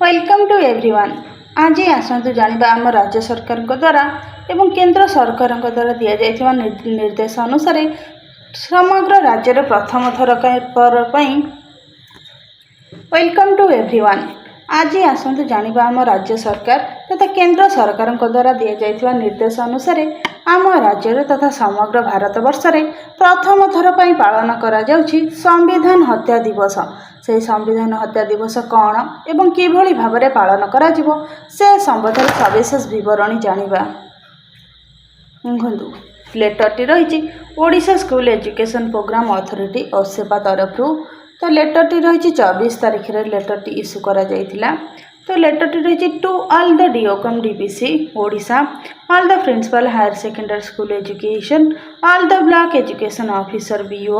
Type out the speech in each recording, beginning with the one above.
Welcome to everyone. आज आसतु जानिबा आम राज्य सरकार द्वारा एवं केंद्र सरकार द्वारा दि जाइथिबा निर्देश अनुसार समग्र राज्य प्रथम थर वेलकम टू एवरीवन। आज आसतु जानिबा आम राज्य सरकार तथा केंद्र सरकार द्वारा दि जाइथिबा निर्देश अनुसार आम राज्य तथा समग्र भारत वर्ष में प्रथम थर पालन करा जाउछि संविधान हत्या दिवस। से संविधान हत्या दिवस कौन एवं किभଳି भाବରେ पालन करा जिवो से संबंध सविशेष विवरणी जानिबा। देखु लेटरटी रही Odisha school education programme authority OSEPA तरफ। तो लेटरटी रही 24 तारिख रे लेटरटी इश्यू करा जाइथिला। तो लेटरटी रही to all the DEO cum DPC Odisha, all the principal higher secondary school education, all the block education officer BO,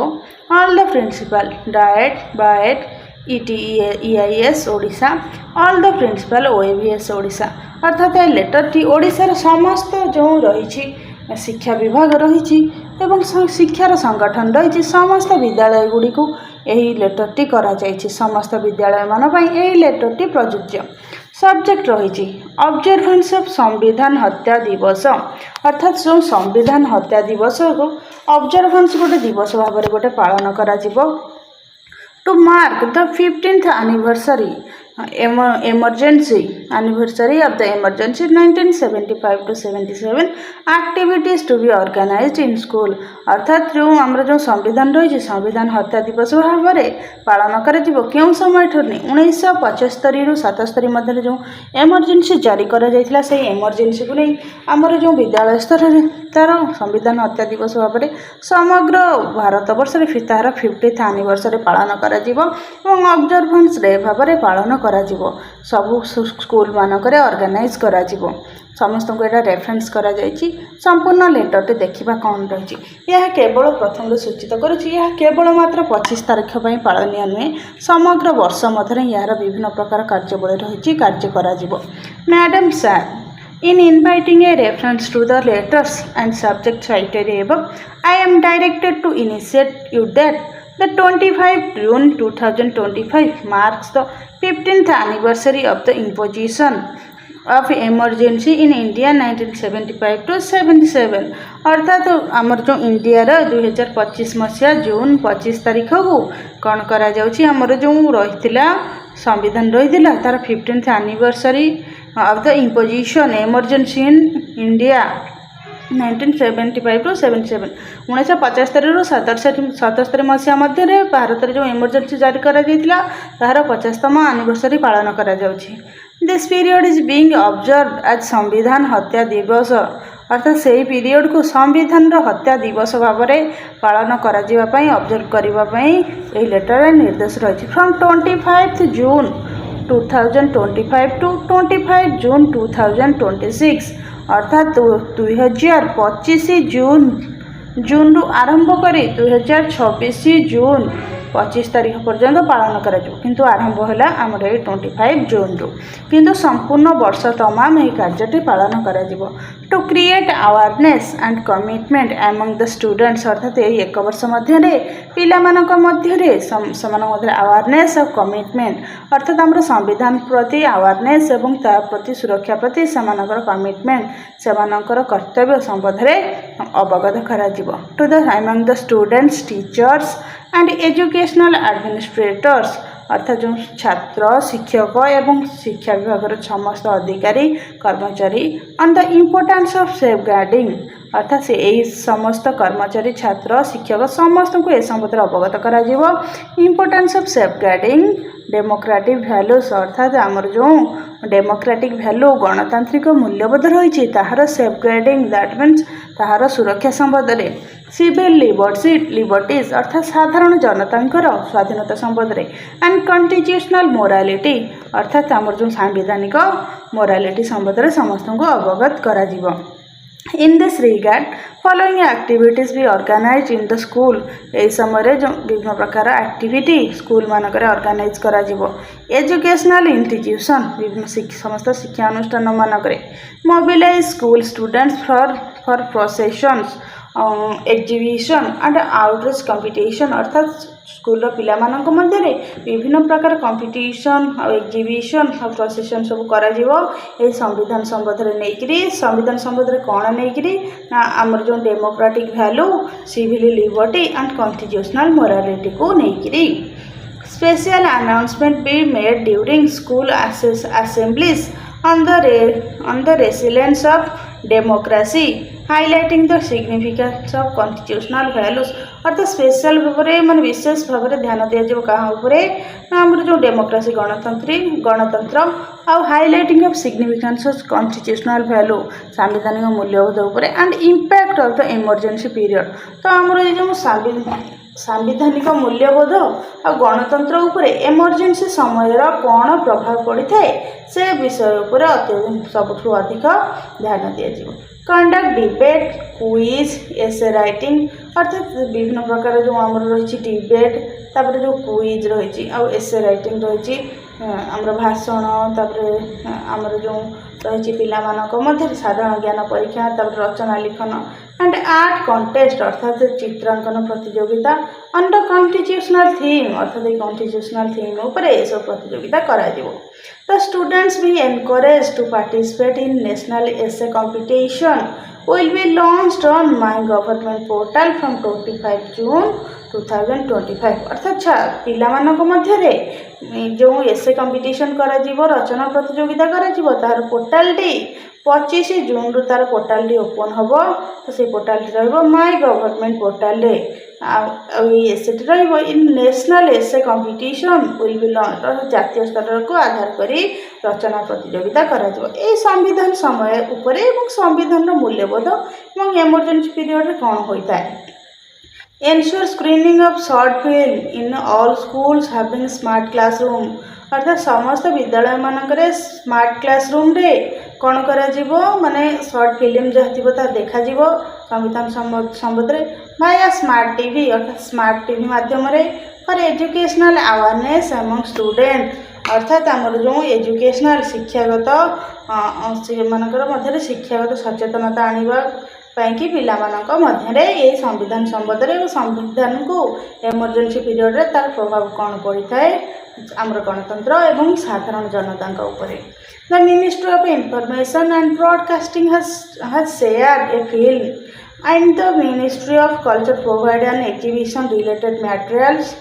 all the principal DIET BIET ETEIS Odisha, all the principal OAVS Odisha. अर्थात यह लेटरटी ओडिशार समस्त जो रही शिक्षा विभाग रही एवं शिक्षार संगठन रही समस्त विद्यालय गुड़ी को यही लेटरटी करा जाइछि। समस्त विद्यालय मान यही लेटरटी प्रযোज्य। सब्जेक्ट रही ऑब्जर्वेंस ऑफ संविधान हत्या दिवस। अर्थात जो संविधान हत्या दिवस को ऑब्जर्वेंस गोटे दिवस भाव में गोटे पालन करा जिवो to mark the 15th anniversary anniversary of the emergency 1975 to 77 activities to be organized in school। अर्थात जो आमर जो संविधान रही संविधान हत्या दिवस भाव में पालन कर क्यों समय ठरनी 1975 रु 77 मध्य जो एमरजेंसी जारी करा जाइथिला से एमरजेंसी को नहीं आमर जो विद्यालय स्तर में तार संविधान हत्या दिवस भाव में समग्र भारत वर्ष में तार 50th एनिवर्सरी पालन करा जिवो एवं ऑब्जर्वेंस डे भाव में पालन करा जिवो। सबु स्कूल मानक ऑर्गेनाइज करा जिवो। समस्त को यहाँ रेफरेन्स करा जाइछि। संपूर्ण लेटरटी देखा कौन रही यह केवल प्रथम सूचित करुच्ची यह केवल मात्र 25 तारीख पालनीय नुहे समग्र वर्ष मध्य यार विभिन्न प्रकार कार्यबल रही कार्य करा जिवो। Madam sir, in inviting a reference to the letters and subject cited above, I am directed to initiate you that the 25 June 2025 marks the 15th anniversary of the imposition of emergency in India 1975 to 77। अर्थात आमर जो India 2025 मसीहा जून 25 तारीख को कौन करा जाउछि आमर जो रही संविधान रही तार 15th anniversary of the imposition emergency in India 1975 to 77 1975 रु 77 मसीहा मध्य भारत में जो एमरजेंसी जारी करा जाइथिला तार 50तम एनिवर्सरी पालन करा जाउछि। This period is being observed as संविधान हत्या दिवस। अर्थात से पीरियड को संविधान हत्या दिवस भाव में पालन करा जिबा पई ऑब्जर्व करिबा पई एही लेटर निर्देश रही फ्रॉम 25 जून 2025 टू 25 जून 2026। अर्थात 2025 जून रु आरंभ करी 2026 जून 25 तारीख पर्यंत पालन करा किंतु आरंभ है आमर 25 जून रु किंतु संपूर्ण वर्ष तमाम यह कार्यटी पालन करा to create awareness and commitment among the students. अर्थात यही एक वर्ष मध्य पिला मानक मध्य अवेयरनेस और कमिटमेंट अर्थात आमर संविधान प्रति अवेयरनेस एवं ता प्रति सुरक्षा प्रति सेमानकर कमिटमेंट सेमानकर कर्तव्य संबंध में अवगत करा to the among the students teachers and educational administrators. अर्थात जो छात्र शिक्षक एवं शिक्षा विभाग समस्त अधिकारी कर्मचारी on the importance of safeguarding. अर्थात से यही समस्त कर्मचारी छात्र शिक्षक समस्त को यह संबंध अवगत करा importance of safeguarding democratic values. अर्थात आमर जो डेमोक्रेटिक भैल्यू गणतांत्रिक मूल्यबोध रही ताहार सेफ गार्डिंग दैट मीन्स ताहार सुरक्षा संबंध में सिविल लिबर्टीज अर्थात साधारण जनतांकर स्वाधीनता संबंध में एंड कॉन्स्टिट्यूशनल मोरालिटी अर्थात आमर जो सांविधानिक मोरालिटी संबंध में समस्त को अवगत करा जिवो। In this regard, following activities be organized in the school। यही समय जो विभिन्न प्रकार एक्टिविटी स्कूल मानक ऑर्गेनाइज करा जिवो। एजुकेशनल इंस्टीट्यूशन विभिन्न समस्त शिक्षा अनुष्ठान मानक mobilise school students for processions. Exhibition and outreach competition अर्थात स्कूल पिलामानक मध्यरे विभिन्न प्रकार कंपिटिशन और एग्जिबिशन और प्रोसेसन सब करा जीवो ए संविधान संबंध रे नेकरी संविधान संबंध रे कोन नेकरी ना हमर जो democratic value civil liberty and constitutional morality को नेकरी special announcement be made during school assemblies on the resilience of democracy highlighting the significance of constitutional values अर्थात स्पेशल भाव मान विशेष भाव ध्यान दिया क्या आमर जो डेमोक्रेसी गणतंत्र आउ highlighting of significance of constitutional value संवैधानिक मूल्यबोध उपर and impact of the emergency period तो आमर ये जो सांविधानिक मूल्यबोध और गणतंत्र उपर एमरजेंसी समय कौन प्रभाव पड़ी थाए से विषय उपर सबुठ अधिक ध्यान दिया conduct debate quiz essay writing अर्थात विभिन्न प्रकार जो आमर रही डिबेट तापर जो क्विज रही एसे राइटिंग रही आमर भाषण तापर आमर जो रही पिलामानक मध्य साधारण ज्ञान परीक्षा तापर रचना लिखन एंड आर्ट कंटेस्ट अर्थात चित्रांकन प्रतियोगिता अंडर कॉन्स्टिट्यूशनल थीम अर्थात कॉन्स्टिट्यूशनल थीम उपर सब प्रतियोगिता करा The students be encouraged to participate in national essay competition will be launched on My Government portal from 25 June 2025 अर्थात पिलामानक मध्यरे जो एसे कंपिटिशन करा जीवो रचना प्रतियोगिता करा जीवो तार पोर्टाल टी 25 जून रु तार पोर्टाल टी ओपन हबो तो से पोर्टाल टी रहबो माय गवर्नमेंट पोर्टाल रे एसे टी रहबो in national essay competition will be launch जातीय स्तर को आधार करी रचना प्रतियोगिता करा जीवो ए संविधान समय उपरे एवं संविधान मूल्यबोध एवं इमरजेंसी पीरियड रे कोन होइताय Ensure screening of short film in all schools having smart classroom अर्थात समस्त विद्यालय मानक स्मार्ट क्लासरूम रे कौन करा माने शॉर्ट फिल्म जहाँ थी देखा संविधान संबंध में भाया स्मार्ट टीवी अर्थात स्मार्ट टीवी माध्यम for educational awareness among student अर्थात आमर जो एजुकेशनल शिक्षागत मध्य शिक्षागत सचेतनता आनिबा कि पिलामानक मध्य ये संविधान संबंध में संविधान को एमरजेंसी पीरियड रे तार प्रभाव कौन पड़ी थाए आमर गणतंत्र एवं साधारण जनता उपरे the ministry of information and broadcasting has shared a film and the Ministry of Culture provide an exhibition related materials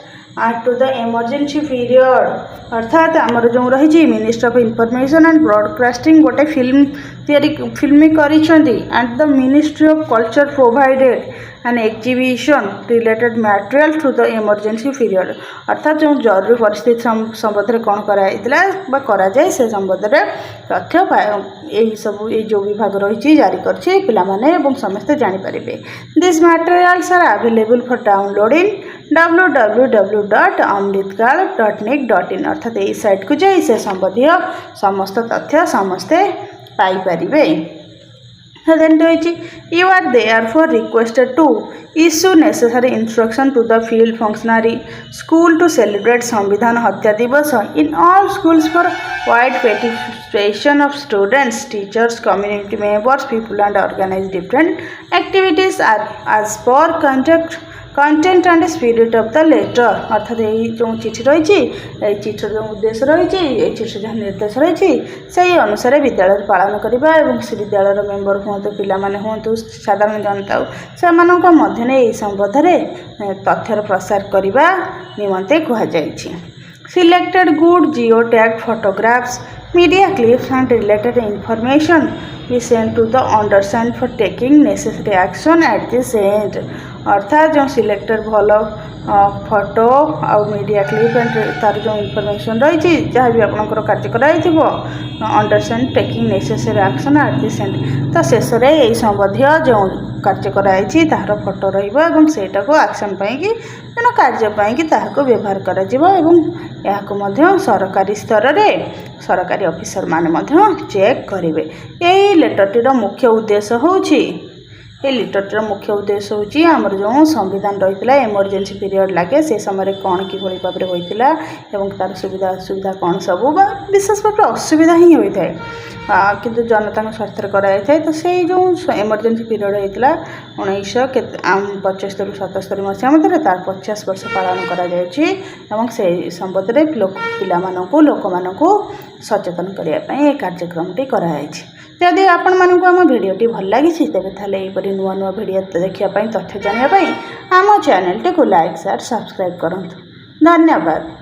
to the emergency period अर्थात आमर जो रही ministry of information and broadcasting गोटे फिल्म करिसेंती and the ministry of culture provided an exhibition related material to the emergency period अर्थात जो जरूरी परिस्थिति संबंध में कौन करा जाए से संबंध में तथ्य यही सब ये जो विभाग रही जारी करछि पिलामाने एवं समस्ते जानिपारे this materials are available for download in www.amritkal.nic.in अर्थात यही साइट को जाई से संबंधी समस्त तथ्य समस्ते पाइपारे then you are therefore requested to issue necessary instruction to the field functionary school to celebrate Samvidhan Hatya Divas in all schools for wide participation of students, teachers, community members, people and organize different activities as per content and spirit of the letter अर्थात यही जो चिठी रही चिठर जो उद्देश्य रही चिठी जहाँ निर्देश रही से अनुसार विद्यालय पालन करने और से विद्यालय मेम्बर हूँ पिलाने हूँ साधारण जनता से मध्य संबंध में तथ्यर प्रसार करने निमंते कहुई selected good geo tag photographs media clips and related information we sent to the undersigned for taking necessary action at this end अर्थात जो सिलेक्टेड भल फोटो आउ मीडिया क्लिप एंड तार जो इनफॉरमेशन रही जहाँ भी आपंकर कार्य कराई understand taking necessary action at this and तो शेष में यही संबंधी जो कार्य कराई तार फोटो रहीटा को एक्शन पाई कार्य ताको व्यवहार करा सरकारी स्तर में सरकारी ऑफिसर माने चेक करेंगे यही लेटरटीर मुख्य उद्देश्य होछि ये लिटरर मुख्य उद्देश्य होची हमर जो संविधान रही इमरजेंसी पीरियड लगे से समय कौन कि भाव में होता एवं तार सुविधा असुविधा कौन सब विशेष भाव असुविधा ही होता है किंतु जनता स्वार्थ कराई तो से जो इमरजेंसी पीरियड होता 1975 77 मसीहा मध्य तार 50 वर्ष पालन कर संबंध में लोक सचेतन करने कार्यक्रमटी कराई। जदि आपण मानक आम भिडटी भल लगी तेरे यहपरी नुआ नुआ भिड देखापी तथ्य जानापी आम चैनल टी को लाइक शेयर सब्सक्राइब करूँ। धन्यवाद।